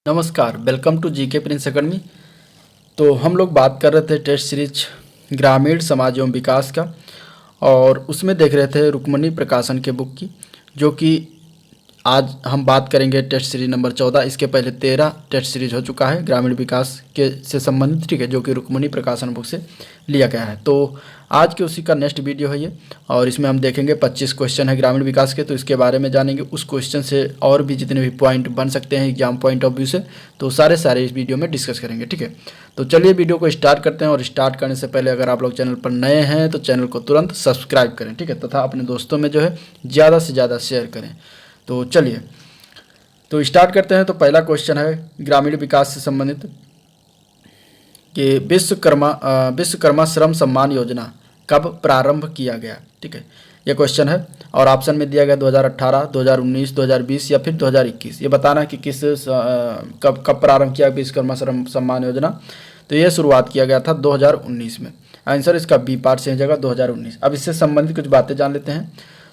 नमस्कार, welcome to GK Prince Academy. तो हम लोग बात कर रहे थे टेस्ट सीरीज ग्रामीण समाज एवं विकास का, और उसमें देख रहे थे रुक्मणी प्रकाशन के बुक की, जो कि आज हम बात करेंगे टेस्ट सीरीज नंबर 14। इसके पहले 13 टेस्ट सीरीज हो चुका है ग्रामीण विकास के से संबंधित, ठीक है, जो कि रुक्मणी प्रकाशन बुक से लिया गया है। तो आज के उसी का नेक्स्ट वीडियो है ये, और इसमें हम देखेंगे 25 क्वेश्चन है ग्रामीण विकास के, तो इसके बारे में जानेंगे। उस क्वेश्चन से और भी जितने भी पॉइंट बन सकते हैं एग्जाम पॉइंट ऑफ व्यू से, तो सारे इस वीडियो में डिस्कस करेंगे, ठीक है। तो चलिए वीडियो को स्टार्ट करते हैं, और स्टार्ट करने से पहले अगर आप लोग चैनल पर नए हैं तो चैनल को तुरंत सब्सक्राइब करें, ठीक है, तथा अपने दोस्तों में जो है ज़्यादा से ज़्यादा शेयर करें। तो चलिए तो स्टार्ट करते हैं। तो पहला क्वेश्चन है ग्रामीण विकास से संबंधित कि विश्वकर्मा श्रम सम्मान योजना कब प्रारंभ किया गया, ठीक है, यह क्वेश्चन है। और ऑप्शन में दिया गया 2018, 2019, 2020 या फिर 2021। ये बताना कि कब प्रारंभ किया विश्वकर्मा श्रम सम्मान योजना। तो ये शुरुआत किया गया था 2019 में। आंसर इसका बी पार्ट से हो जाएगा 2019। अब इससे संबंधित कुछ बातें जान लेते हैं।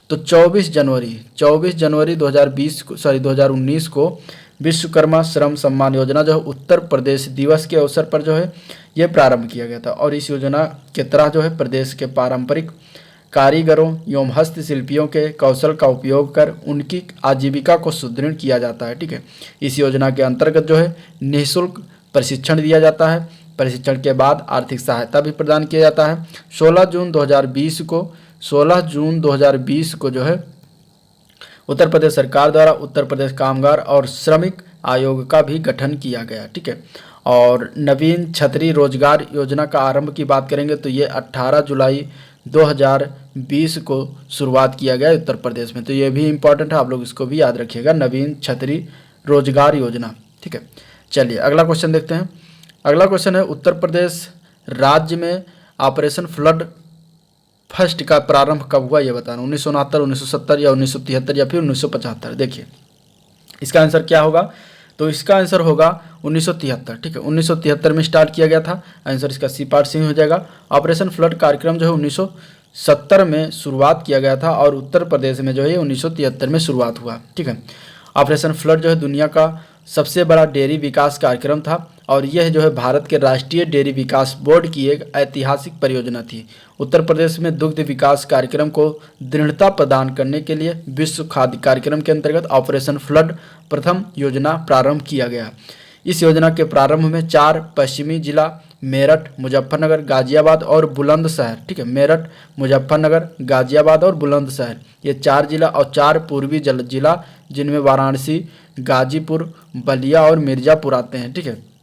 तो 24 जनवरी 2019 को विश्वकर्मा श्रम सम्मान योजना जो है उत्तर प्रदेश दिवस के अवसर पर जो है ये प्रारंभ किया गया था। और इस योजना के तहत जो है प्रदेश के पारंपरिक कारीगरों एवं हस्तशिल्पियों के कौशल का उपयोग कर उनकी आजीविका को सुदृढ़ किया जाता है, ठीक है। इस योजना के अंतर्गत जो है निःशुल्क प्रशिक्षण दिया जाता है। प्रशिक्षण के बाद आर्थिक सहायता भी प्रदान किया जाता है। 16 जून 2020 को जो है उत्तर प्रदेश सरकार द्वारा उत्तर प्रदेश कामगार और श्रमिक आयोग का भी गठन किया गया, ठीक है। और नवीन छतरी रोजगार योजना का आरंभ की बात करेंगे तो ये 18 जुलाई 2020 को शुरुआत किया गया उत्तर प्रदेश में। तो ये भी इम्पोर्टेंट है, आप लोग इसको भी याद रखिएगा, नवीन छतरी रोजगार योजना, ठीक है। चलिए अगला क्वेश्चन देखते हैं। अगला क्वेश्चन है उत्तर प्रदेश राज्य में ऑपरेशन फ्लड फर्स्ट का प्रारंभ कब हुआ ये बताना। 1969, 1970 या 1973 या फिर 1975। देखिए इसका आंसर क्या होगा। तो इसका आंसर होगा 1973, ठीक है। 1973 में स्टार्ट किया गया था। आंसर इसका सी पार्ट से हो जाएगा। ऑपरेशन फ्लड कार्यक्रम जो है 1970 में शुरुआत किया गया था, और उत्तर प्रदेश में जो है 1973 में शुरुआत हुआ, ठीक है। ऑपरेशन फ्लड जो है दुनिया का सबसे बड़ा डेयरी विकास कार्यक्रम था, और यह जो है भारत के राष्ट्रीय डेयरी विकास बोर्ड की एक ऐतिहासिक परियोजना थी। उत्तर प्रदेश में दुग्ध विकास कार्यक्रम को दृढ़ता प्रदान करने के लिए विश्व खाद्य कार्यक्रम के अंतर्गत ऑपरेशन फ्लड प्रथम योजना प्रारंभ किया गया। इस योजना के प्रारंभ में 4 पश्चिमी जिला मेरठ, मुजफ्फरनगर, गाजियाबाद और बुलंदशहर, ठीक है, मेरठ, मुजफ्फरनगर, गाजियाबाद और बुलंदशहर, ये 4 जिला, और 4 पूर्वी जिला जिनमें वाराणसी, गाजीपुर, बलिया और मिर्ज़ापुर आते हैं, ठीक है,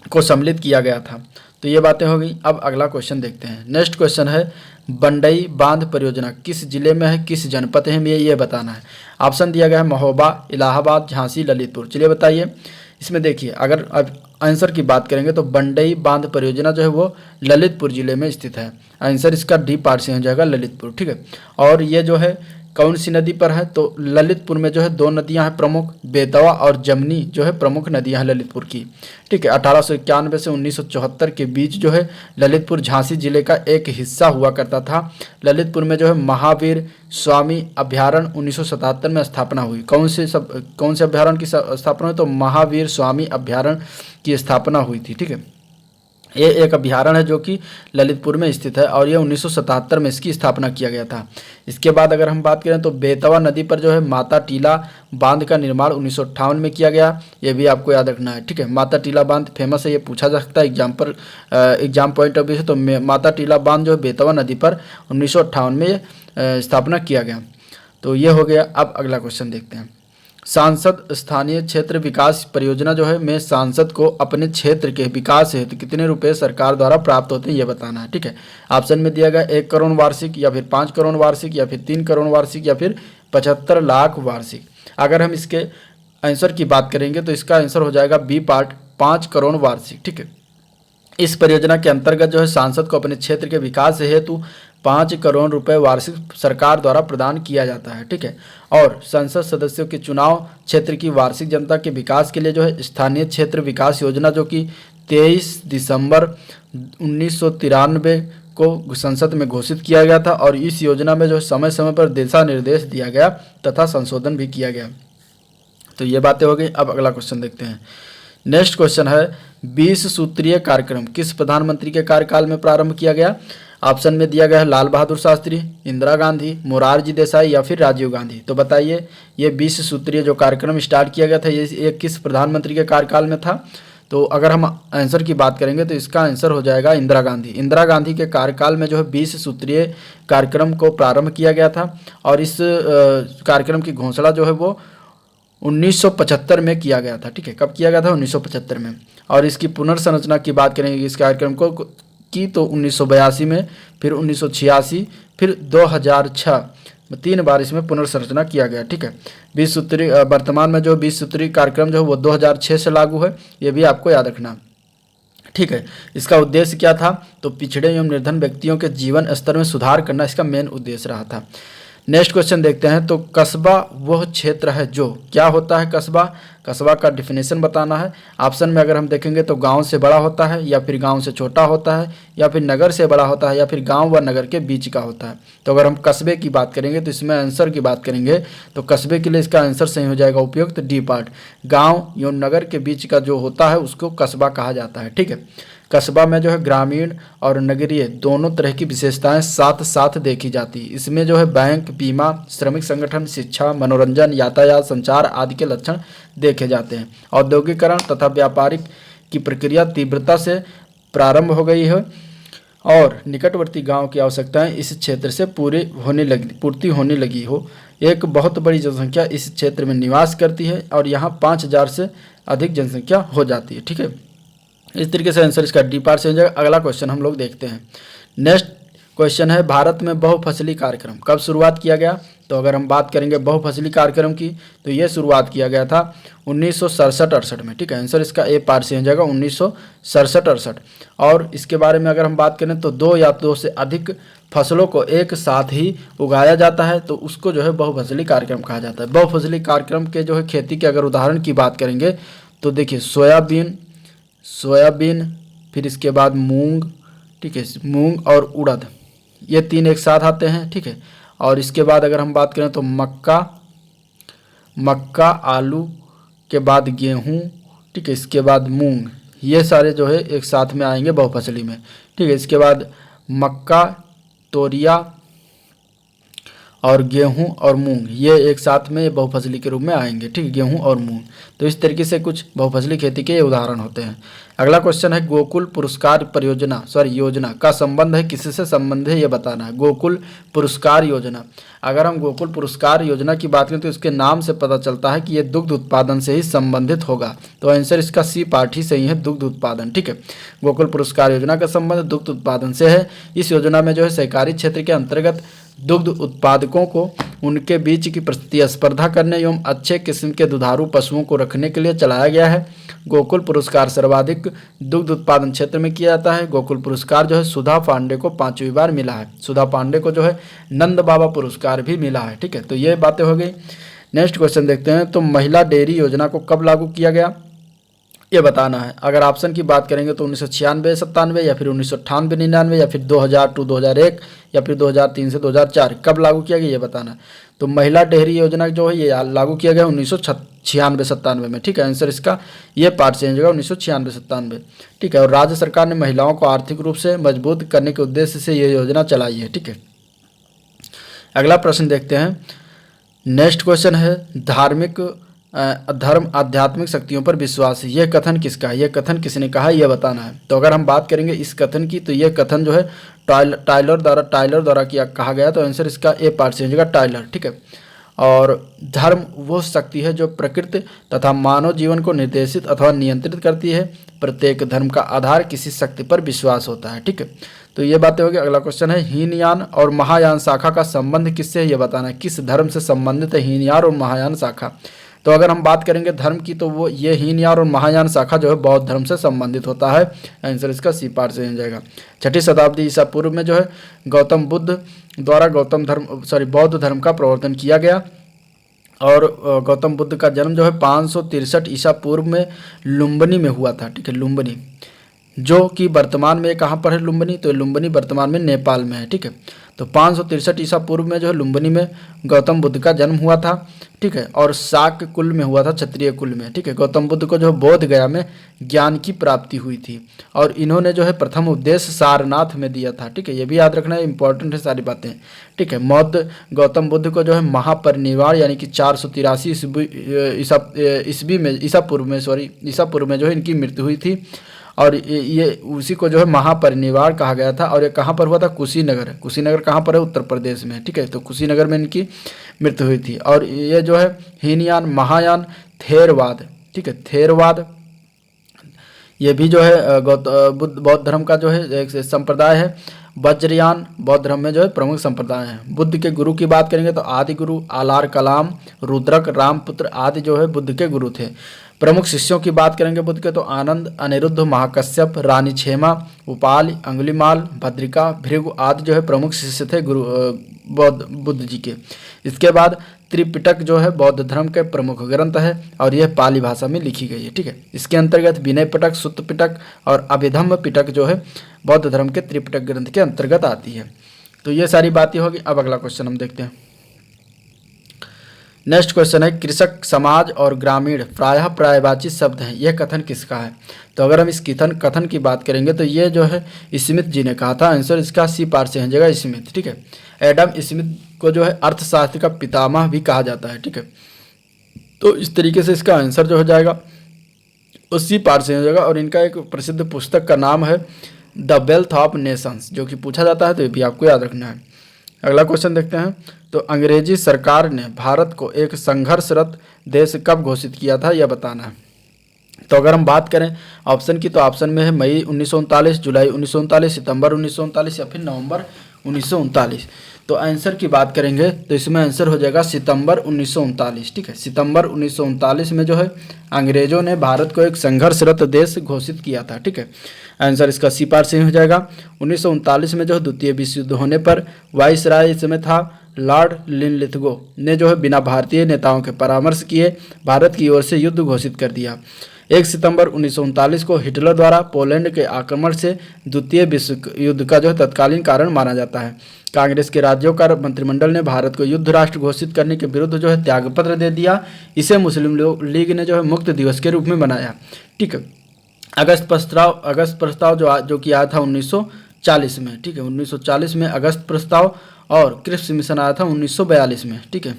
को सम्मिलित किया गया था। तो ये बातें हो गई। अब अगला क्वेश्चन देखते हैं। नेक्स्ट क्वेश्चन है बंडई बांध परियोजना किस जिले में है, किस जनपद है, हमें ये बताना है। ऑप्शन दिया गया है महोबा, इलाहाबाद, झांसी, ललितपुर। चलिए बताइए। इसमें देखिए अगर अब आंसर की बात करेंगे तो बंडई बांध परियोजना जो है वो ललितपुर जिले में स्थित है। आंसर इसका डी पार्ट से हो जाएगा ललितपुर, ठीक है। और ये जो है कौन सी नदी पर है, तो ललितपुर में जो है 2 नदियां हैं प्रमुख, बेतवा और जमनी जो है प्रमुख नदियां हैं ललितपुर की, ठीक है। 1891 से 1974 के बीच जो है ललितपुर झांसी जिले का एक हिस्सा हुआ करता था। ललितपुर में जो है महावीर स्वामी अभ्यारण्य 1977 में स्थापना हुई। कौन से अभ्यारण्य की स्थापना हुई, तो महावीर स्वामी अभ्यारण्य की स्थापना हुई थी, ठीक है। ये एक अभ्यारण्य है जो कि ललितपुर में स्थित है, और ये 1977 में इसकी स्थापना किया गया था। इसके बाद अगर हम बात करें तो बेतवा नदी पर जो है माता टीला बांध का निर्माण 1958 में किया गया। ये भी आपको याद रखना है, ठीक है। माता टीला बांध फेमस है, ये पूछा जा सकता है एग्जाम पॉइंट ऑफ व्यू से। तो माता टीला बांध जो है बेतवा नदी पर 1958 में स्थापना किया गया। तो ये हो गया। अब अगला क्वेश्चन देखते हैं। सांसद स्थानीय क्षेत्र विकास परियोजना जो है में सांसद को अपने क्षेत्र के विकास हेतु कितने रुपए सरकार द्वारा प्राप्त होते हैं ये बताना है, ठीक है। ऑप्शन में दिया गया 1 करोड़ वार्षिक, या फिर 5 करोड़ वार्षिक, या फिर 3 करोड़ वार्षिक, या फिर 75 लाख वार्षिक। अगर हम इसके आंसर की बात करेंगे तो इसका आंसर हो जाएगा बी पार्ट, 5 करोड़ वार्षिक, ठीक है। इस परियोजना के अंतर्गत जो है सांसद को अपने क्षेत्र के विकास हेतु 5 करोड़ रुपए वार्षिक सरकार द्वारा प्रदान किया जाता है, ठीक है। और संसद सदस्यों के चुनाव क्षेत्र की वार्षिक जनता के विकास के लिए जो है स्थानीय क्षेत्र विकास योजना जो कि 23 दिसंबर 1993 को संसद में घोषित किया गया था, और इस योजना में जो समय समय पर दिशा निर्देश दिया गया तथा संशोधन भी किया गया। तो ये बातें हो गई। अब अगला क्वेश्चन देखते हैं। नेक्स्ट क्वेश्चन है 20 सूत्रीय कार्यक्रम किस प्रधानमंत्री के कार्यकाल में प्रारंभ किया गया? ऑप्शन में दिया गया है लाल बहादुर शास्त्री, इंदिरा गांधी, मोरारजी देसाई या फिर राजीव गांधी। तो बताइए ये 20 सूत्रीय जो कार्यक्रम स्टार्ट किया गया था ये किस प्रधानमंत्री के कार्यकाल में था? तो अगर हम आंसर की बात करेंगे तो इसका आंसर हो जाएगा इंदिरा गांधी। इंदिरा गांधी के कार्यकाल में जो है 20 सूत्रीय कार्यक्रम को प्रारंभ किया गया था और इस कार्यक्रम की घोषणा जो है वो 1975 में किया गया था। ठीक है, कब किया गया था? 1975 में। और इसकी पुनर्संरचना की बात करेंगे इस कार्यक्रम को की तो 1982 में, फिर 1986, फिर 2006 3 बार इसमें पुनर्संरचना किया गया। ठीक है, 20 सूत्री वर्तमान में जो 20 सूत्री कार्यक्रम जो है वो 2006 से लागू है, ये भी आपको याद रखना। ठीक है, इसका उद्देश्य क्या था? तो पिछड़े एवं निर्धन व्यक्तियों के जीवन स्तर में सुधार करना इसका मेन उद्देश्य रहा था। नेक्स्ट क्वेश्चन देखते हैं। तो कस्बा वह क्षेत्र है जो, क्या होता है कस्बा? कस्बा का डिफिनेशन बताना है। ऑप्शन में अगर हम देखेंगे तो गांव से बड़ा होता है, या फिर गांव से छोटा होता है, या फिर नगर से बड़ा होता है, या फिर गांव व नगर के बीच का होता है। तो अगर हम कस्बे की बात करेंगे तो इसमें आंसर की बात करेंगे तो कस्बे के लिए इसका आंसर सही हो जाएगा उपयुक्त डी पार्ट। गाँव एवं नगर के बीच का जो होता है उसको कस्बा कहा जाता है। ठीक है, कस्बा में जो है ग्रामीण और नगरीय दोनों तरह की विशेषताएं साथ साथ देखी जाती है। इसमें जो है बैंक, बीमा, श्रमिक संगठन, शिक्षा, मनोरंजन, यातायात, संचार आदि के लक्षण देखे जाते हैं। औद्योगिकरण तथा व्यापारिक की प्रक्रिया तीव्रता से प्रारंभ हो गई है और निकटवर्ती गांव की आवश्यकताएं इस क्षेत्र से पूर्ति होने लगी हो। एक बहुत बड़ी जनसंख्या इस क्षेत्र में निवास करती है और यहाँ 5000 से अधिक जनसंख्या हो जाती है। ठीक है, इस तरीके से आंसर इसका डी पार्ट से हो जाएगा। अगला क्वेश्चन हम लोग देखते हैं। नेक्स्ट क्वेश्चन है भारत में बहुफसली कार्यक्रम कब शुरुआत किया गया? तो अगर हम बात करेंगे बहुफसली कार्यक्रम की तो ये शुरुआत किया गया था 1967-68 में। ठीक है, आंसर इसका ए पार्ट से हो जाएगा 1967-68। और इसके बारे में अगर हम बात करें तो 2 या 2 से अधिक फसलों को एक साथ ही उगाया जाता है तो उसको जो है बहुफसली कार्यक्रम कहा जाता है। बहुफसली कार्यक्रम के जो है खेती के अगर उदाहरण की बात करेंगे तो देखिए सोयाबीन, फिर इसके बाद मूंग, ठीक है, मूंग और उड़द, ये 3 एक साथ आते हैं। ठीक है, और इसके बाद अगर हम बात करें तो मक्का, आलू के बाद गेहूं, ठीक है, इसके बाद मूंग, ये सारे जो है एक साथ में आएंगे बहुफसली में। ठीक है, इसके बाद मक्का, तोरिया और गेहूं और मूंग ये एक साथ में बहुफसली के रूप में आएंगे। ठीक है, गेहूं और मूंग। तो इस तरीके से कुछ बहुफसली खेती के उदाहरण होते हैं। अगला क्वेश्चन है गोकुल पुरस्कार योजना का संबंध है किससे संबंध है ये बताना है। गोकुल पुरस्कार योजना, अगर हम गोकुल पुरस्कार योजना की बात करें तो इसके नाम से पता चलता है कि ये दुग्ध उत्पादन से ही संबंधित होगा। तो आंसर इसका सी पार्ट ही सही है, दुग्ध उत्पादन। ठीक है, गोकुल पुरस्कार योजना का संबंध दुग्ध उत्पादन से है। इस योजना में जो है सहकारी क्षेत्र के अंतर्गत दुग्ध उत्पादकों को उनके बीच की प्रतिस्पर्धा करने एवं अच्छे किस्म के दुधारू पशुओं को रखने के लिए चलाया गया है। गोकुल पुरस्कार सर्वाधिक दुग्ध उत्पादन क्षेत्र में किया जाता है। गोकुल पुरस्कार जो है सुधा पांडे को 5वीं बार मिला है। सुधा पांडे को जो है नंद बाबा पुरस्कार भी मिला है। ठीक है, तो ये बातें हो गई। नेक्स्ट क्वेश्चन देखते हैं। तो महिला डेयरी योजना को कब लागू किया गया ये बताना है। अगर ऑप्शन की बात करेंगे तो 1996-97 या फिर 1998-99 या फिर 2000-2001 या फिर 2003 से 2004 कब लागू किया गया ये बताना है। तो महिला डेयरी योजना जो है ये लागू किया गया 1996-97 में। ठीक है, आंसर इसका ये पार्ट चेंज होगा 1996-97। ठीक है, और राज्य सरकार ने महिलाओं को आर्थिक रूप से मजबूत करने के उद्देश्य से ये योजना चलाई है। ठीक है, अगला प्रश्न देखते हैं। नेक्स्ट क्वेश्चन है धर्म आध्यात्मिक शक्तियों पर विश्वास, यह कथन किसका है? यह कथन किसने कहा है यह बताना है। तो अगर हम बात करेंगे इस कथन की तो यह कथन जो है टाइलर द्वारा कहा गया। तो आंसर इसका ए पार्ट से हो जाएगा टाइलर। ठीक है, और धर्म वो शक्ति है जो प्रकृति तथा मानव जीवन को निर्देशित अथवा नियंत्रित करती है। प्रत्येक धर्म का आधार किसी शक्ति पर विश्वास होता है। ठीक है, तो ये बातें होगी। अगला क्वेश्चन है हीनयान और महायान शाखा का संबंध किससे है ये बताना है। किस धर्म से संबंधित है हीनयान और महायान शाखा? तो अगर हम बात करेंगे धर्म की तो वो ये हीनयान और महायान शाखा जो है बौद्ध धर्म से संबंधित होता है। आंसर इसका सी पार्ट से हो जाएगा। 6ठी शताब्दी ईसा पूर्व में जो है गौतम बुद्ध द्वारा बौद्ध धर्म का प्रवर्तन किया गया। और गौतम बुद्ध का जन्म जो है 563 ईसा पूर्व में लुम्बिनी में हुआ था। ठीक है, लुम्बिनी जो कि वर्तमान में कहाँ पर है लुम्बिनी? तो लुम्बिनी वर्तमान में नेपाल में है। ठीक है, तो 563 ईसा पूर्व में जो है लुम्बिनी में गौतम बुद्ध का जन्म हुआ था। ठीक है, और शाक्य कुल में हुआ था, क्षत्रिय कुल में, ठीक है। गौतम बुद्ध को जो बोध गया में ज्ञान की प्राप्ति हुई थी और इन्होंने जो है प्रथम उपदेश सारनाथ में दिया था, ठीक है। ये भी याद रखना है, इंपॉर्टेंट है सारी बातें, ठीक है। गौतम बुद्ध को जो है महापरिनिर्वाण यानी कि 483 ईसा पूर्व में जो है इनकी मृत्यु हुई थी और ये उसी को जो है महापरिनिर्वाण कहा गया था। और ये कहाँ पर हुआ था? कुशीनगर। कुशीनगर कहाँ पर है? उत्तर प्रदेश में, ठीक है। तो कुशीनगर में इनकी मृत्यु हुई थी। और ये जो है हीनयान, महायान, थेरवाद, ठीक है, थेरवाद, ये भी जो है बौद्ध धर्म का जो है एक संप्रदाय है। वज्रयान बौद्ध धर्म में जो है प्रमुख संप्रदाय है। बुद्ध के गुरु की बात करेंगे तो आदि गुरु आलार कलाम, रुद्रक, रामपुत्र आदि जो है बुद्ध के गुरु थे। प्रमुख शिष्यों की बात करेंगे बुद्ध के तो आनंद, अनिरुद्ध, महाकश्यप, रानी क्षेमा, उपाल, अंगुलीमाल, भद्रिका, भृगु आदि जो है प्रमुख शिष्य थे बुद्ध जी के। इसके बाद त्रिपिटक जो है बौद्ध धर्म के प्रमुख ग्रंथ है और यह पाली भाषा में लिखी गई है, ठीक है। इसके अंतर्गत विनय पिटक, सुत्त पिटक और अभिधम्म पिटक जो है बौद्ध धर्म के त्रिपिटक ग्रंथ के अंतर्गत आती है। तो ये सारी बातें होगी। अब अगला क्वेश्चन हम देखते हैं। नेक्स्ट क्वेश्चन है, कृषक समाज और ग्रामीण प्रायः पर्यायवाची शब्द हैं, यह कथन किसका है? तो अगर हम इस कथन की बात करेंगे तो ये जो है स्मिथ जी ने कहा था। आंसर इसका सी पार्ट से हो जाएगा, स्मिथ, ठीक है। एडम स्मिथ को जो है अर्थशास्त्र का पितामह भी कहा जाता है, ठीक है। तो इस तरीके से इसका आंसर जो हो जाएगा उसी पार्ट से हो जाएगा। और इनका एक प्रसिद्ध पुस्तक का नाम है द वेल्थ ऑफ नेशंस, जो कि पूछा जाता है तो ये भी आपको याद रखना है। अगला क्वेश्चन देखते हैं। तो अंग्रेजी सरकार ने भारत को एक संघर्षरत देश कब घोषित किया था, यह बताना है। तो अगर हम बात करें ऑप्शन की तो ऑप्शन में है मई 1939, जुलाई 1939, सितंबर 1939 या फिर नवंबर 1939। तो आंसर की बात करेंगे तो इसमें आंसर हो जाएगा सितंबर 1939, ठीक है। सितंबर 1939 में जो है अंग्रेजों ने भारत को एक संघर्षरत देश घोषित किया था, ठीक है। आंसर इसका सी पार्ट से हो जाएगा। 1939 में जो है द्वितीय विश्व युद्ध होने पर वाइसराय इस समय था लॉर्ड लिनलिथगो ने जो है बिना भारतीय नेताओं के परामर्श किए भारत की ओर से युद्ध घोषित कर दिया। 1 सितंबर 1939 को हिटलर द्वारा पोलैंड के आक्रमण से द्वितीय विश्व युद्ध का जो है तत्कालीन कारण माना जाता है। कांग्रेस के राज्यों का मंत्रिमंडल ने भारत को युद्ध राष्ट्र घोषित करने के विरुद्ध जो है त्यागपत्र दे दिया। इसे मुस्लिम लीग ने जो है मुक्त दिवस के रूप में मनाया, ठीक है। अगस्त प्रस्ताव जो कि आया था 1940 में, ठीक है। 1940 में अगस्त प्रस्ताव और क्रिप्स मिशन आया था 1942 में, ठीक है।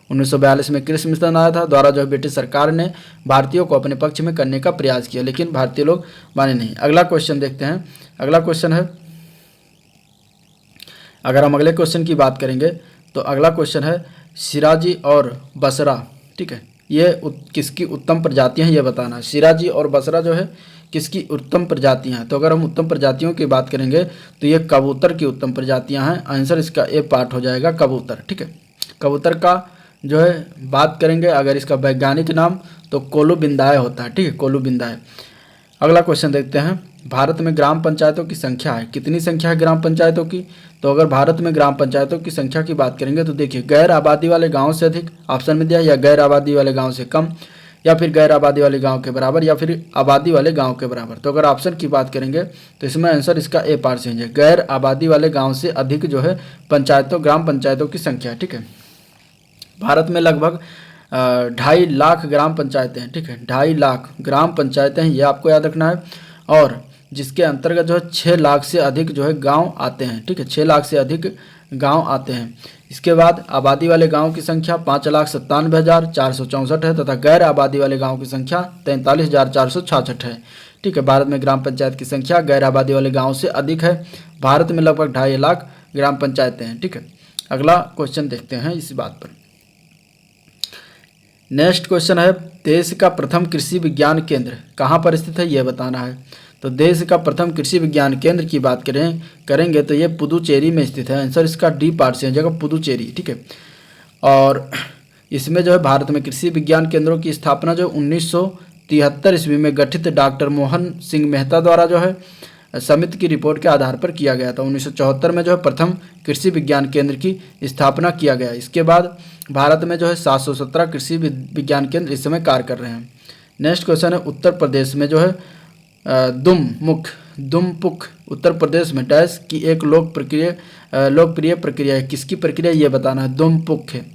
1942 में क्रिप्स मिशन आया था, द्वारा जो है ब्रिटिश सरकार ने भारतीयों को अपने पक्ष में करने का प्रयास किया, लेकिन भारतीय लोग माने नहीं। अगला क्वेश्चन देखते हैं। अगला क्वेश्चन है, अगर हम अगले क्वेश्चन की बात करेंगे तो अगला क्वेश्चन है सिराजी और बसरा, ठीक है। ये किसकी उत्तम प्रजातियां हैं ये बताना है। सिराजी और बसरा जो है किसकी उत्तम प्रजातियां हैं? तो अगर हम उत्तम प्रजातियों की बात करेंगे तो ये कबूतर की उत्तम प्रजातियां हैं। आंसर इसका ए पार्ट हो जाएगा, कबूतर, ठीक है। कबूतर का जो है बात करेंगे अगर इसका वैज्ञानिक नाम तो कोलुबिंदाए होता है, ठीक है, कोलुबिंदाए। अगला क्वेश्चन देखते हैं। भारत में ग्राम पंचायतों की संख्या है, कितनी संख्या है ग्राम पंचायतों की? तो अगर भारत में ग्राम पंचायतों की संख्या की बात करेंगे तो देखिए गैर आबादी वाले गांव से अधिक ऑप्शन में दिया, या गैर आबादी वाले गांव से कम, या फिर गैर आबादी वाले गांव के बराबर, या फिर आबादी वाले गांव के बराबर। तो अगर ऑप्शन की बात करेंगे तो इसमें आंसर इसका ए पार्ट से है, गैर आबादी वाले गांव से अधिक जो है ग्राम पंचायतों की संख्या, ठीक है। भारत में लगभग 2.5 लाख ग्राम पंचायतें हैं, ठीक है। 2.5 लाख ग्राम पंचायतें हैं, ये आपको याद रखना है। और जिसके अंतर्गत जो है 6 लाख से अधिक जो है गांव आते हैं, ठीक है। 6 लाख से अधिक गांव आते हैं। इसके बाद आबादी वाले गांव की संख्या 5,97,464 है तथा गैर आबादी वाले गांव की संख्या 43,466 है, ठीक है। भारत में ग्राम पंचायत की संख्या गैर आबादी वाले गांव से अधिक है। भारत में लगभग 2.5 लाख ग्राम पंचायतें हैं, ठीक है। अगला क्वेश्चन देखते हैं इसी बात पर। नेक्स्ट क्वेश्चन है, देश का प्रथम कृषि विज्ञान केंद्र कहाँ पर स्थित है, यह बताना है। तो देश का प्रथम कृषि विज्ञान केंद्र की बात करेंगे तो ये पुदुचेरी में स्थित है। आंसर इसका डी पार्ट से जगह पुदुचेरी, ठीक है। और इसमें जो है भारत में कृषि विज्ञान केंद्रों की स्थापना जो 1973 ईस्वी में गठित डॉक्टर मोहन सिंह मेहता द्वारा जो है समिति की रिपोर्ट के आधार पर किया गया था। 1974 में जो है प्रथम कृषि विज्ञान केंद्र की स्थापना किया गया। इसके बाद भारत में जो है 717 कृषि विज्ञान केंद्र इस समय कार्य कर रहे हैं। नेक्स्ट क्वेश्चन है, उत्तर प्रदेश में जो है दुमपुक उत्तर प्रदेश में डैश की एक लोकप्रिय प्रक्रिया है, किसकी प्रक्रिया ये बताना है, दुमपुक है।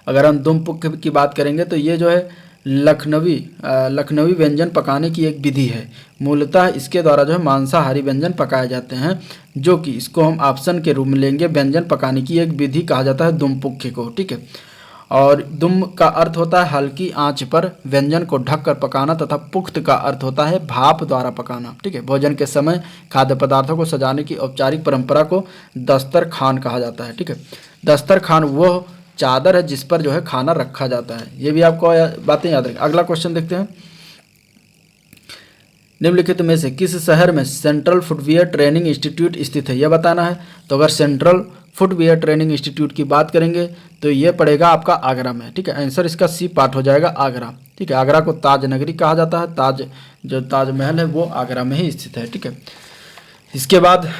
अगर हम दुम पुख्य की बात करेंगे तो ये जो है लखनवी व्यंजन पकाने की एक विधि है। मूलतः इसके द्वारा जो है मांसाहारी व्यंजन पकाए जाते हैं, जो कि इसको हम ऑप्शन के रूप में लेंगे। व्यंजन पकाने की एक विधि कहा जाता है दुम पुख्य को, ठीक है। और दुम का अर्थ होता है हल्की आंच पर व्यंजन को ढककर पकाना, तथा पुख्त का अर्थ होता है भाप द्वारा पकाना, ठीक है। भोजन के समय खाद्य पदार्थों को सजाने की औपचारिक परंपरा को दस्तरखान कहा जाता है, ठीक है। दस्तरखान वो चादर है जिस पर जो है खाना रखा जाता है। ये भी आपको बातें याद रखें। अगला क्वेश्चन देखते हैं। निम्नलिखित में से किस शहर में सेंट्रल फुटवियर ट्रेनिंग इंस्टीट्यूट स्थित है, यह बताना है। तो अगर सेंट्रल फुटवियर ट्रेनिंग इंस्टीट्यूट की बात करेंगे तो ये पड़ेगा आपका आगरा में, ठीक है। आंसर इसका सी पार्ट हो जाएगा आगरा, ठीक है। आगरा को ताज नगरी कहा जाता है। जो ताजमहल है वो आगरा में ही स्थित है, ठीक है। इसके बाद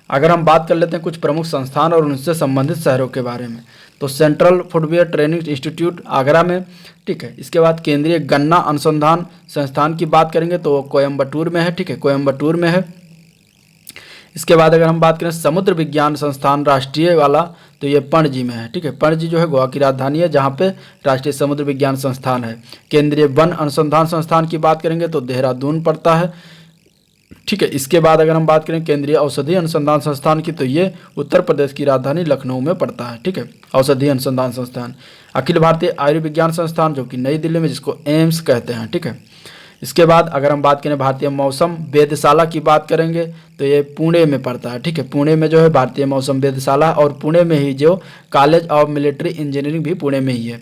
अगर हम बात कर लेते हैं कुछ प्रमुख संस्थान और उनसे संबंधित शहरों के बारे में, तो central footwear training institute Agra में, ठीक है। इसके बाद केंद्रीय गन्ना अनुसंधान संस्थान की बात करेंगे तो वो कोयम्बटूर में है, ठीक है, कोयम्बटूर में है। इसके बाद अगर हम बात करें समुद्र विज्ञान संस्थान राष्ट्रीय वाला, तो ये पणजी में है, ठीक है। पणजी जो है गोवा की राजधानी है, जहाँ पे राष्ट्रीय समुद्र विज्ञान संस्थान है। केंद्रीय वन अनुसंधान संस्थान की बात करेंगे तो देहरादून पड़ता है, ठीक है। इसके बाद अगर हम बात करें केंद्रीय औषधि अनुसंधान संस्थान की, तो ये उत्तर प्रदेश की राजधानी लखनऊ में पड़ता है, ठीक है। औषधि अनुसंधान संस्थान। अखिल भारतीय आयुर्विज्ञान संस्थान जो कि नई दिल्ली में, जिसको एम्स कहते हैं, ठीक है। इसके बाद अगर हम बात करें भारतीय मौसम वेधशाला की बात करेंगे तो ये पुणे में पड़ता है, ठीक है। पुणे में जो है भारतीय मौसम वेधशाला, और पुणे में ही जो कॉलेज ऑफ मिलिट्री इंजीनियरिंग भी पुणे में ही है।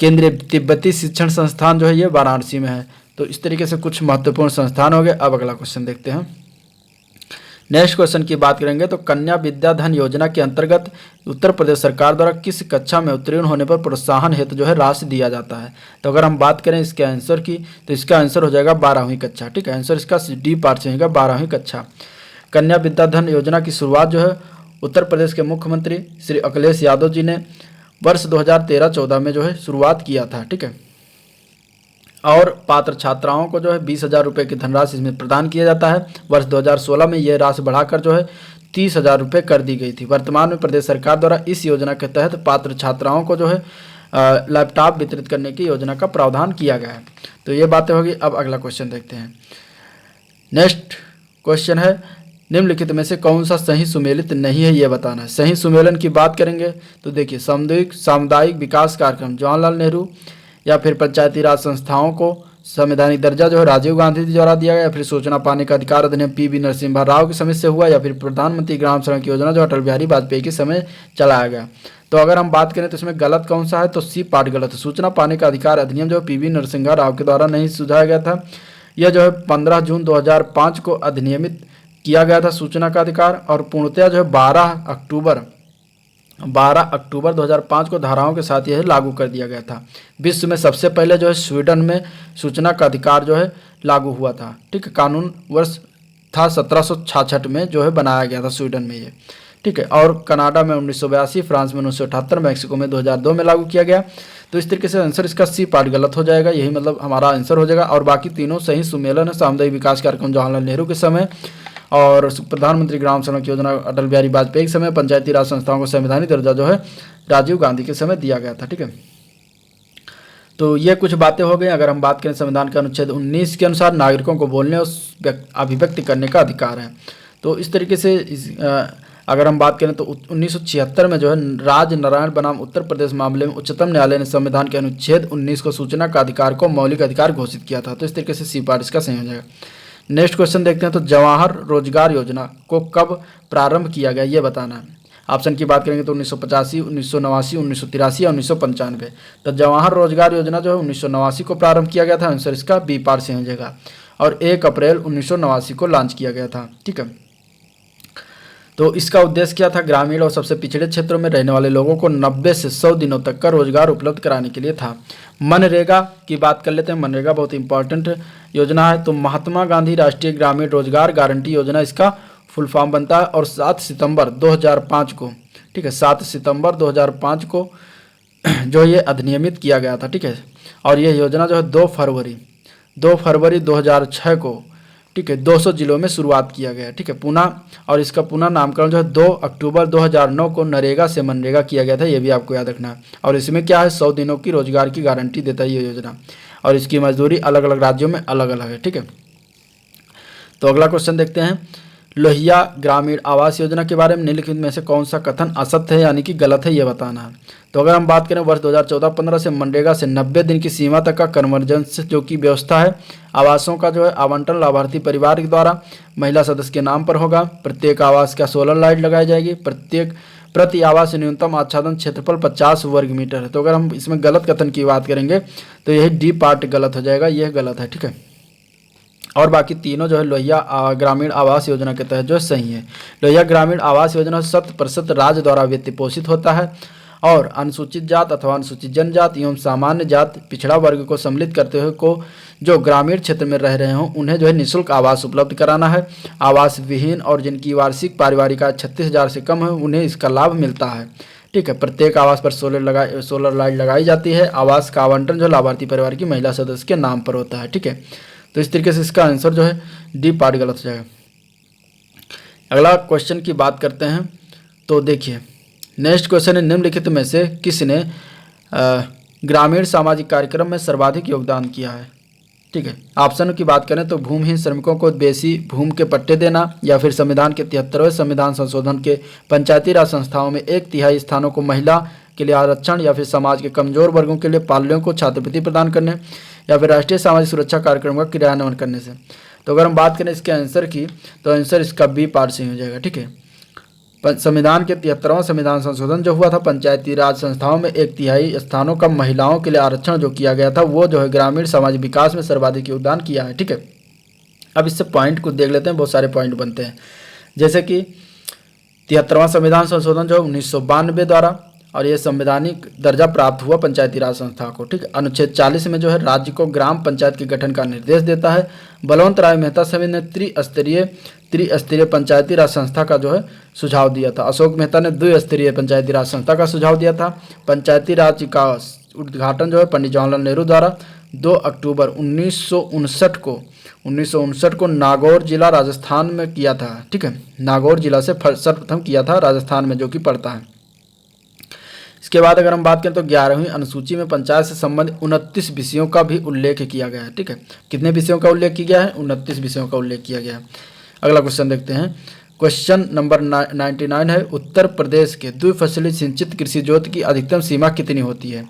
केंद्रीय तिब्बती शिक्षण संस्थान जो है ये वाराणसी में है। तो इस तरीके से कुछ महत्वपूर्ण संस्थान हो गए। अब अगला क्वेश्चन देखते हैं। नेक्स्ट क्वेश्चन की बात करेंगे तो कन्या विद्याधन योजना के अंतर्गत उत्तर प्रदेश सरकार द्वारा किस कक्षा में उत्तीर्ण होने पर प्रोत्साहन हेतु जो है राशि दिया जाता है। तो अगर हम बात करें इसके आंसर की, तो इसका आंसर हो जाएगा 12वीं कक्षा, ठीक है। आंसर इसका डी पार्ट से होगा 12वीं कक्षा। कन्या विद्याधन योजना की शुरुआत जो है उत्तर प्रदेश के मुख्यमंत्री श्री अखिलेश यादव जी ने वर्ष 2013-14 में जो है शुरुआत किया था, ठीक है। और पात्र छात्राओं को जो है 20,000 रुपये की धनराशि इसमें प्रदान किया जाता है। वर्ष 2016 में यह राशि बढ़ाकर जो है 30,000 रुपये कर दी गई थी। वर्तमान में प्रदेश सरकार द्वारा इस योजना के तहत पात्र छात्राओं को जो है लैपटॉप वितरित करने की योजना का प्रावधान किया गया है। तो ये बातें होगी। अब अगला क्वेश्चन देखते हैं। नेक्स्ट क्वेश्चन है निम्नलिखित में से कौन सा सही सुमेलित नहीं है, ये बताना है। सही सुमेलन की बात करेंगे तो देखिए सामुदायिक विकास कार्यक्रम जवाहरलाल नेहरू, या फिर पंचायती राज संस्थाओं को संवैधानिक दर्जा जो है राजीव गांधी जी द्वारा दिया गया, या फिर सूचना पाने का अधिकार अधिनियम पी.वी. नरसिम्हा राव के समय से हुआ, या फिर प्रधानमंत्री ग्राम सड़क योजना जो अटल बिहारी वाजपेयी के समय चलाया गया। तो अगर हम बात करें तो इसमें गलत कौन सा है, तो सी पार्ट गलत है। सूचना पाने का अधिकार अधिनियम जो पी.वी. नरसिम्हा राव के द्वारा नहीं सुझाया गया था। यह जो है 15 जून 2005 को अधिनियमित किया गया था सूचना का अधिकार, और पूर्णतया जो है 12 अक्टूबर 2005 को धाराओं के साथ यह लागू कर दिया गया था। विश्व में सबसे पहले जो है स्वीडन में सूचना का अधिकार जो है लागू हुआ था, ठीक है। कानून वर्ष था 1766 में जो है बनाया गया था स्वीडन में ये, ठीक है। और कनाडा में 1982, फ्रांस में 1978, मैक्सिको में 2002 में लागू किया गया। तो इस तरीके से आंसर इसका सी पार्ट गलत हो जाएगा, यही मतलब हमारा आंसर हो जाएगा। और बाकी तीनों सही सुमेलन है। सामुदायिक विकास कार्यक्रम जवाहरलाल नेहरू के समय, और प्रधानमंत्री ग्राम सड़क योजना अटल बिहारी वाजपेयी के समय, पंचायती राज संस्थाओं को संवैधानिक दर्जा जो है राजीव गांधी के समय दिया गया था, ठीक है। तो ये कुछ बातें हो गई। अगर हम बात करें संविधान के अनुच्छेद 19 के अनुसार नागरिकों को बोलने और अभिव्यक्ति करने का अधिकार है। तो इस तरीके से अगर हम बात करें तो 1976 में जो है राज नारायण बनाम उत्तर प्रदेश मामले में उच्चतम न्यायालय ने संविधान के अनुच्छेद 19 को सूचना का अधिकार को मौलिक अधिकार घोषित किया था। तो इस तरीके से सी पार्ट इसका सही हो जाएगा। नेक्स्ट क्वेश्चन देखते हैं। तो जवाहर रोजगार योजना को कब प्रारंभ किया गया, ये बताना है। ऑप्शन की बात करेंगे तो 1985, 1989, 1983 या 1995। तो जवाहर रोजगार योजना जो है 1989 को प्रारंभ किया गया था। आंसर इसका बी पार्ट से हो जाएगा। और 1 अप्रैल 1989 को लॉन्च किया गया था, ठीक है। तो इसका उद्देश्य क्या था, ग्रामीण और सबसे पिछड़े क्षेत्रों में रहने वाले लोगों को 90 से 100 दिनों तक का रोजगार उपलब्ध कराने के लिए था। मनरेगा की बात कर लेते हैं। मनरेगा बहुत इंपॉर्टेंट योजना है। तो महात्मा गांधी राष्ट्रीय ग्रामीण रोजगार गारंटी योजना इसका फुल फॉर्म बनता है। और 7 सितंबर 2005 को, ठीक है, 7 सितंबर 2005 को जो ये अधिनियमित किया गया था, ठीक है। और यह योजना जो है 2 फरवरी 2006 को ठीक है, 200 जिलों में शुरुआत किया गया, ठीक है, पुनः, और इसका पुनः नामकरण जो है 2 अक्टूबर 2009 को नरेगा से मनरेगा किया गया था, ये भी आपको याद रखना है। और इसमें क्या है, 100 दिनों की रोजगार की गारंटी देता है ये योजना, और इसकी मजदूरी अलग अलग राज्यों में अलग अलग है, ठीक है। तो अगला क्वेश्चन देखते हैं, लोहिया ग्रामीण आवास योजना के बारे में निम्नलिखित में से कौन सा कथन असत्य है यानी कि गलत है, ये बताना है। तो अगर हम बात करें वर्ष 2014-15 से मनरेगा से 90 दिन की सीमा तक का कन्वर्जेंस जो कि व्यवस्था है, आवासों का जो है आवंटन लाभार्थी परिवार के द्वारा महिला सदस्य के नाम पर होगा। प्रत्येक आवास का सोलर लाइट लगाई जाएगी। प्रति आवास न्यूनतम आच्छादन क्षेत्रफल 50 वर्ग मीटर है। तो अगर हम इसमें गलत कथन की बात करेंगे तो यही डी पार्ट गलत हो जाएगा, यह गलत है, ठीक है। और बाकी तीनों जो है लोहिया ग्रामीण आवास योजना के तहत जो है सही है। लोहिया ग्रामीण आवास योजना 100% राज्य द्वारा वित्त पोषित होता है और अनुसूचित जात अथवा अनुसूचित जनजात एवं सामान्य जात पिछड़ा वर्ग को सम्मिलित करते हुए को जो ग्रामीण क्षेत्र में रह रहे हों उन्हें जो है निःशुल्क आवास उपलब्ध कराना है। आवास विहीन और जिनकी वार्षिक पारिवारिक आय 36,000 से कम है उन्हें इसका लाभ मिलता है, ठीक है। प्रत्येक आवास पर सोलर लाइट लगाई जाती है। आवास का आवंटन जो लाभार्थी परिवार की महिला सदस्य के नाम पर होता है, ठीक है। तो इस तरीके से इसका आंसर जो है डी पार्ट गलत हो जाएगा। अगला क्वेश्चन की बात करते हैं, तो देखिए नेक्स्ट क्वेश्चन है, निम्नलिखित में से किसने ग्रामीण सामाजिक कार्यक्रम में सर्वाधिक योगदान किया है, ठीक है। ऑप्शन की बात करें तो भूमिहीन श्रमिकों को बेसी भूमि के पट्टे देना, या फिर संविधान के 73वें संविधान संशोधन के पंचायती राज संस्थाओं में 1/3 स्थानों को महिला के लिए आरक्षण, या फिर समाज के कमजोर वर्गों के लिए पाल्यों को छात्रवृत्ति प्रदान करने, या फिर राष्ट्रीय सामाजिक सुरक्षा कार्यक्रम का क्रियान्वयन करने से। तो अगर हम बात करें इसके आंसर की तो आंसर इसका बी पार्ट से हो जाएगा, ठीक है। संविधान के 73वां संविधान संशोधन जो हुआ था, पंचायती राज संस्थाओं में 1/3 स्थानों का महिलाओं के लिए आरक्षण जो किया गया था वो जो है ग्रामीण सामाजिक विकास में सर्वाधिक योगदान किया है, ठीक है। अब इससे पॉइंट को देख लेते हैं, बहुत सारे पॉइंट बनते हैं, जैसे कि 73वां संविधान संशोधन जो 1992 द्वारा, और ये संवैधानिक दर्जा प्राप्त हुआ पंचायती राज संस्था को, ठीक है। अनुच्छेद 40 में जो है राज्य को ग्राम पंचायत के गठन का निर्देश देता है। बलवंत राय मेहता समिति ने त्रिस्तरीय पंचायती राज संस्था का जो है सुझाव दिया था। अशोक मेहता ने द्विस्तरीय पंचायती राज संस्था का सुझाव दिया था। पंचायती राज का उद्घाटन जो है पंडित जवाहरलाल नेहरू द्वारा 2 अक्टूबर 1959 को नागौर जिला राजस्थान में किया था, ठीक है। नागौर जिला से सर्वप्रथम किया था राजस्थान में, जो कि पड़ता है। इसके बाद अगर हम बात करें तो 11वीं अनुसूची में पंचायत से संबंधित 29 विषयों का भी उल्लेख किया गया है, ठीक है। कितने विषयों का उल्लेख किया गया है? 29 विषयों का उल्लेख किया गया है। अगला क्वेश्चन देखते हैं, क्वेश्चन नंबर 99 है, उत्तर प्रदेश के द्विफसली सिंचित कृषि जोत की अधिकतम सीमा कितनी होती है?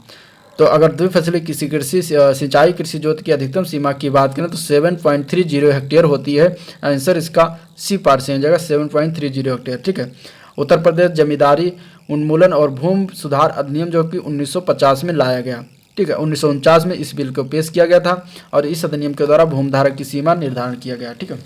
तो अगर द्विफसली सिंचाई कृषि जोत की अधिकतम सीमा की बात करें तो 7.30 हेक्टेयर होती है। आंसर इसका सी पार्ट से हो जाएगा, 7.30 हेक्टेयर, ठीक है। उत्तर प्रदेश जमींदारी उन्मूलन और भूमि सुधार अधिनियम जो कि 1950 में लाया गया, ठीक है। 1949 में इस बिल को पेश किया गया था और इस अधिनियम के द्वारा भूमिधारक की सीमा निर्धारण किया गया, ठीक है।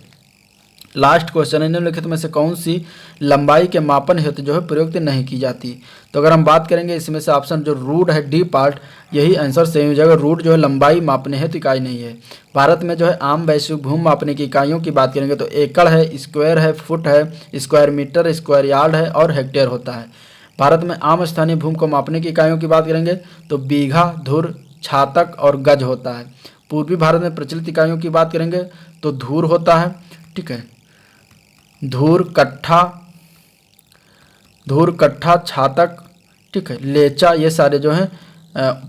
लास्ट क्वेश्चन है, निम्नलिखित में से कौन सी लंबाई के मापन हेतु जो है प्रयुक्त नहीं की जाती? तो अगर हम बात करेंगे इसमें से ऑप्शन जो रूट है डी पार्ट, यही आंसर सही हो जाएगा। रूट जो है लंबाई मापने हेतु इकाई नहीं है। भारत में जो है आम वैश्विक भूमि मापने की इकाइयों की बात करेंगे तो एकड़ है, स्क्वायर है, फुट है, स्क्वायर मीटर, स्क्वायर यार्ड है और हेक्टेयर होता है। भारत में आम स्थानीय भूमि को मापने की इकाइयों की बात करेंगे तो बीघा, धुर, छातक और गज होता है। पूर्वी भारत में प्रचलित इकाइयों की बात करेंगे तो धूर होता है, ठीक है। धूर, कट्ठा, छातक, ठीक है, लेचा, ये सारे जो हैं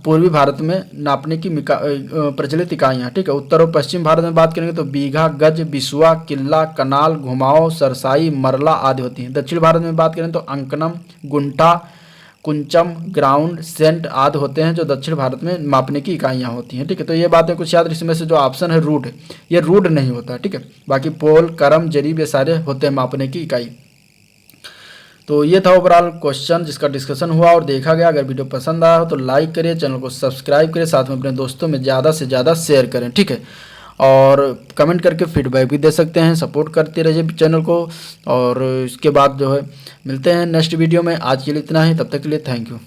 पूर्वी भारत में नापने की प्रचलित इकाइयाँ, ठीक है। उत्तर और पश्चिम भारत में बात करेंगे तो बीघा, गज, बिसुआ, किल्ला, कनाल, घुमाव, सरसाई, मरला आदि होती हैं। दक्षिण भारत में बात करें तो अंकनम, गुंठा, कुंचम, ग्राउंड, सेंट आदि होते हैं जो दक्षिण भारत में मापने की इकाइयाँ होती हैं, ठीक है। तो ये बातें कुछ याद, इसमें से जो ऑप्शन है रूट, ये रूट नहीं होता, ठीक है। बाकी पोल, करम, जरीब ये सारे होते हैं मापने की इकाई। तो ये था ओवरऑल क्वेश्चन जिसका डिस्कशन हुआ और देखा गया। अगर वीडियो पसंद आया हो तो लाइक करिए, चैनल को सब्सक्राइब करिए, साथ में अपने दोस्तों में ज़्यादा से ज़्यादा शेयर करें, ठीक है। और कमेंट करके फीडबैक भी दे सकते हैं, सपोर्ट करते रहिए चैनल को। और इसके बाद जो है मिलते हैं नेक्स्ट वीडियो में। आज के लिए इतना ही, तब तक के लिए थैंक यू।